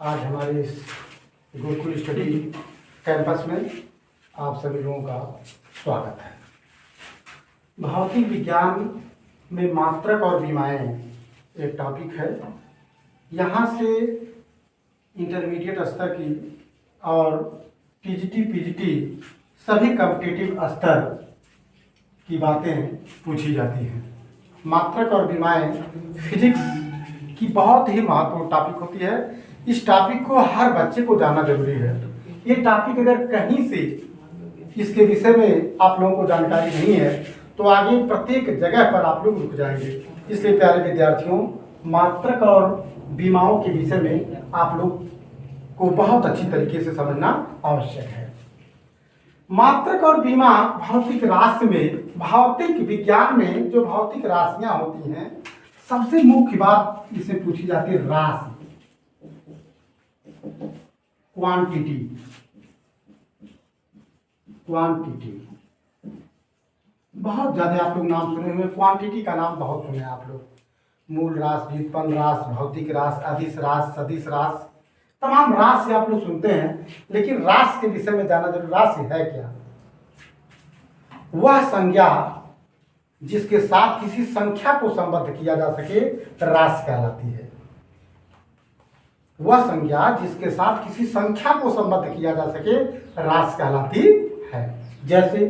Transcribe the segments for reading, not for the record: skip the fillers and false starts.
आज हमारे इस गुरुकुल स्टडी कैंपस में आप सभी लोगों का स्वागत है। भौतिक विज्ञान में मात्रक और विमाएँ एक टॉपिक है। यहाँ से इंटरमीडिएट स्तर की और टीजीटी पीजीटी सभी कॉम्पिटिटिव स्तर की बातें पूछी जाती हैं। मात्रक और विमाएँ फिजिक्स की बहुत ही महत्वपूर्ण टॉपिक होती है। इस टॉपिक को हर बच्चे को जानना जरूरी है। ये टॉपिक अगर कहीं से इसके विषय में आप लोगों को जानकारी नहीं है तो आगे प्रत्येक जगह पर आप लोग रुक जाएंगे। इसलिए प्यारे विद्यार्थियों, मात्रक और विमाओं के विषय में आप लोग को बहुत अच्छी तरीके से समझना आवश्यक है। मात्रक और विमा भौतिक राशि में, भौतिक विज्ञान में जो भौतिक राशियां होती हैं, सबसे मुख्य बात इसे पूछी जाती है राशि, क्वांटिटी। बहुत ज्यादा आप लोग नाम सुने हुए, क्वांटिटी का नाम बहुत सुने आप लोग। मूल रास, व्युत्पन्न रास, भौतिक रास, अदिश रास, सदिश रास, तमाम राशि आप लोग सुनते हैं। लेकिन राशि के विषय में जाना जरूरी। राशि है क्या? वह संज्ञा जिसके साथ किसी संख्या को संबद्ध किया जा सके राशि कहलाती है। वह संज्ञा जिसके साथ किसी संख्या को संबद्ध किया जा सके राशि कहलाती है। जैसे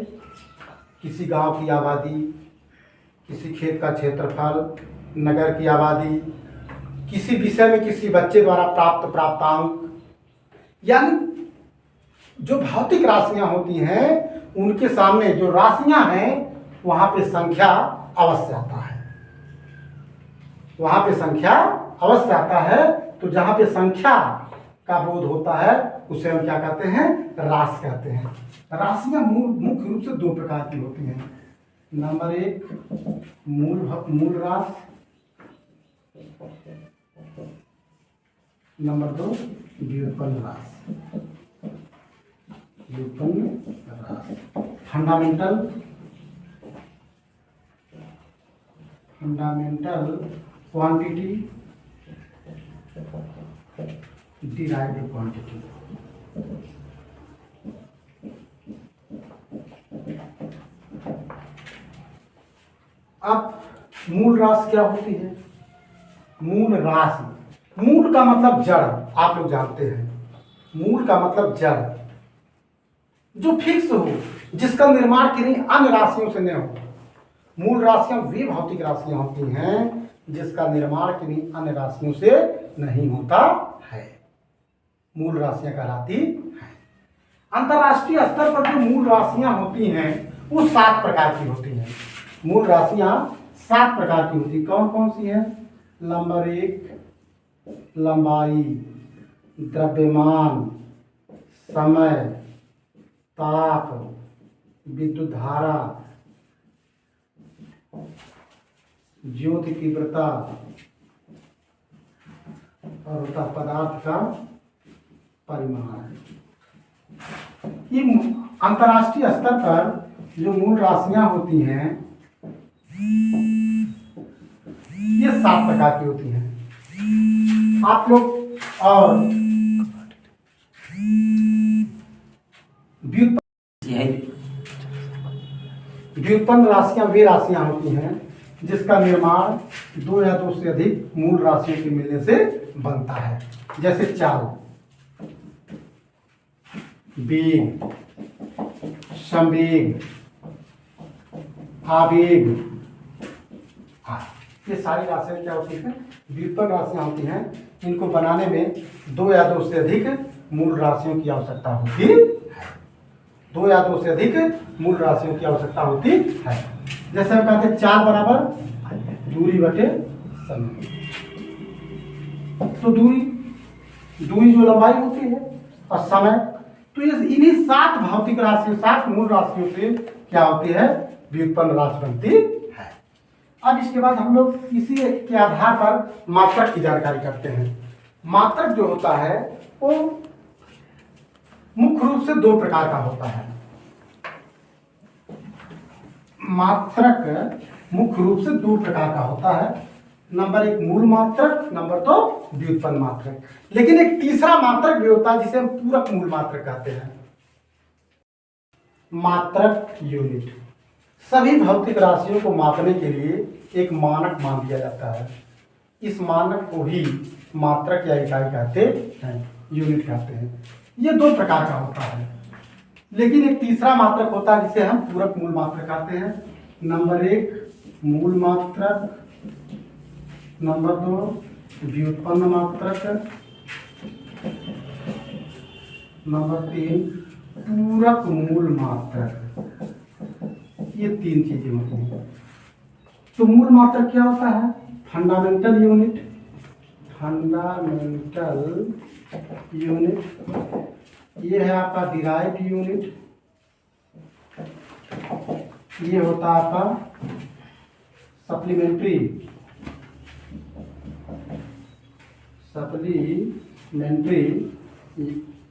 किसी गांव की आबादी, किसी खेत का क्षेत्रफल, नगर की आबादी, किसी विषय में किसी बच्चे द्वारा प्राप्त प्राप्तांक, यानी जो भौतिक राशियां होती हैं उनके सामने जो राशियां हैं वहां पे संख्या अवश्य आता है। वहां पे संख्या अवश्य आता है। तो जहां पे संख्या का बोध होता है उसे हम क्या कहते हैं? राशि कहते हैं। राशियां मुख्य रूप से दो प्रकार की होती हैं। नंबर एक, मूल राशि। नंबर दो, व्युत्पन्न राशि। Fundamental quantity, derived quantity. अब मूल राशि क्या होती है? मूल राशि, मूल का मतलब जड़, आप लोग जानते हैं। मूल का मतलब जड़, जो फिक्स हो, जिसका निर्माण किन्हीं अन्य राशियों से न हो। मूल राशियां वे भौतिक राशियां होती हैं जिसका निर्माण किन्हीं अन्य राशियों से नहीं होता है। मूल राशियां कहलाती हैं। अंतरराष्ट्रीय स्तर पर जो मूल राशियां होती हैं वो 7 प्रकार की होती हैं। मूल राशियां 7 प्रकार की होती। कौन कौन सी है? नंबर 1, लंबाई, द्रव्यमान, समय, ताप, विद्युत धारा, ज्योति तीव्रता और होता पदार्थ का परिमाण। ये अंतरराष्ट्रीय स्तर पर जो मूल राशियां होती हैं ये 7 प्रकार की होती हैं। आप लोग और व्युत्पन्न राशियां वे राशियां होती हैं जिसका निर्माण 2 या 2 से अधिक मूल राशियों के मिलने से बनता है। जैसे चाल, वेग, संवेग, आवेग, ये सारी राशियां क्या होती हैं? व्युत्पन्न राशियां होती हैं। इनको बनाने में 2 या 2 से अधिक मूल राशियों की आवश्यकता होती है। 2 या 2 से अधिक मूल राशियों की आवश्यकता होती है। जैसे हम कहते हैं चाल बराबर दूरी बटे समय। तो दूरी जो लंबाई होती है और समय, तो ये इन्हीं 7 भौतिक राशियों, 7 मूल राशियों से क्या होती है? व्युत्पन्न राशि बनती है। अब इसके बाद हम लोग इसी के आधार पर मात्रक की जानकारी करते हैं। मात्रक जो होता है वो मुख्य रूप से 2 प्रकार का होता है। मात्रक मुख्य रूप से 2 प्रकार का होता है। नंबर एक मूल मात्रक, नंबर दो व्युत्पन्न मात्रक। लेकिन एक तीसरा मात्रक भी होता है जिसे हम पूरक मूल मात्रक कहते हैं। मात्रक यूनिट सभी भौतिक राशियों को मापने के लिए एक मानक मान दिया जाता है। इस मानक को ही मात्रक या इकाई कहते हैं, यूनिट कहते हैं। ये दो प्रकार का होता है, लेकिन एक तीसरा मात्रक होता है जिसे हम पूरक मूल मात्रक कहते हैं। नंबर एक मूल मात्रक, नंबर दो व्युत्पन्न मात्रक, नंबर तीन पूरक मूल मात्रक। ये तीन चीजें होती हैं। तो मूल मात्रक क्या होता है? Fundamental unit, fundamental unit. ये है आपका डिराइव्ड यूनिट। ये होता है आपका supplementary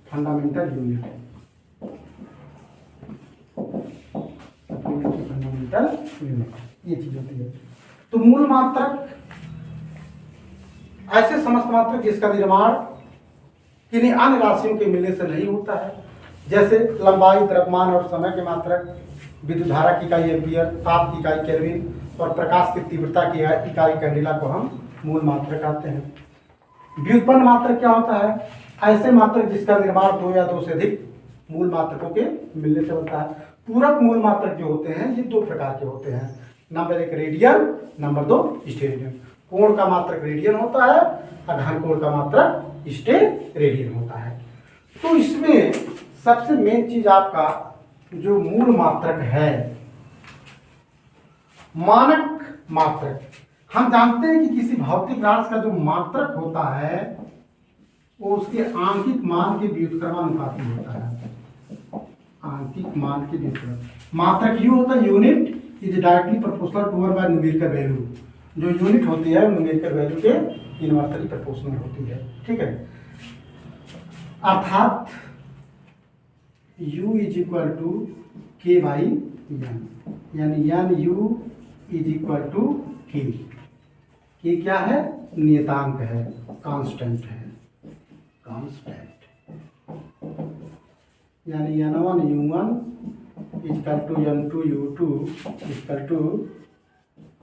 fundamental unit, fundamental unit, ये चीज होती है। तो मूल मात्रक ऐसे समस्त मात्रक जिसका निर्माण किन्हीं अन्य राशियों के मिलने से नहीं होता है, जैसे लंबाई, द्रव्यमान और समय के मात्रक, विद्युत धारा की इकाई एम्पियर, ताप की इकाई केल्विन और प्रकाश की तीव्रता की इकाई कैंडेला को हम मूल मात्रक कहते हैं। व्युत्पन्न मात्रक क्या होता है? ऐसे मात्रक जिसका निर्माण दो या दो से अधिक मूल मात्रकों के मिलने से होता है। पूरक मूल मात्रक जो होते हैं ये दो प्रकार के होते हैं। नंबर एक रेडियन, नंबर दो स्टेरेडियन। कोण का मात्रक रेडियन होता है और घन कोण का मात्रक स्टेरेडियन होता है। तो इसमें सबसे मेन चीज आपका जो मूल मात्रक है, मानक मात्रक। हम जानते हैं कि किसी भौतिक राशि का जो मात्रक होता है वो उसके आंकिक मान के व्युत्क्रमानुपाती होता है। आंकिक मान के व्युत्क्रम मात्रक यू होता है, unit is directly proportional to और बाय न्यूमेरिकल वैल्यू। जो यूनिट होती है न्यूमेरिकल वैल्यू के इनवर्सली प्रोपोर्शनल होती है, ठीक है। अर्थात u is equal to k by n, यानी n u is equal to k. K क्या है? नियतांक है, कांस्टेंट है, कांस्टेंट। यानी n1 u1 equal to n2 u2 equal to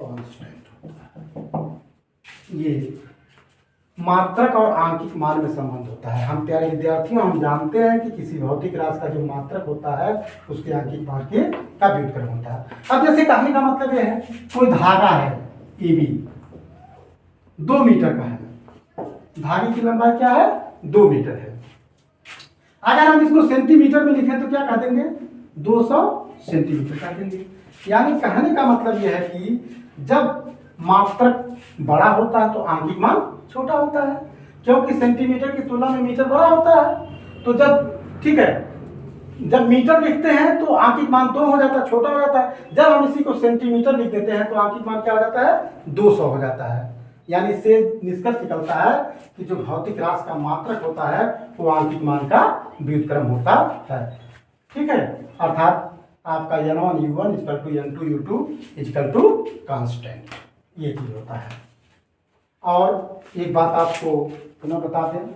constant होता है। ये मात्रक और आंकिक मान में संबंध होता है। हम प्यारे विद्यार्थियों, हम जानते हैं कि किसी भौतिक राशि का जो मात्रक होता है उसके आंकिक मान के का व्युत्क्रम होता है। अब जैसे कहने का मतलब यह है, कोई धागा है AB 2 मीटर का है, धागे की लंबाई क्या है? 2 मीटर है। अगर हम इसको सेंटीमीटर में लिखें तो क्या कह देंगे? 200 सेंटीमीटर कह देंगे। यानी कहने का मतलब यह है कि जब मात्रक बड़ा होता है तो आंकिक मान छोटा होता है, क्योंकि सेंटीमीटर की तुलना में मीटर बड़ा होता है। तो जब, ठीक है, जब मीटर लिखते हैं तो आंकिक मान 2 हो जाता है, छोटा हो जाता है। जब हम इसी को सेंटीमीटर लिख देते हैं तो आंकिक मान क्या हो जाता है? 200 हो जाता है। यानी इससे निष्कर्ष निकलता है कि जो भौतिक राशि का मात्रक होता है वो आंकिक मान का व्युत्क्रम होता है, ठीक है। अर्थात आपका n1 u1 equal to n2 u2 equal to constant, ये चीज होता है। और एक बात आपको पुनः बता दें,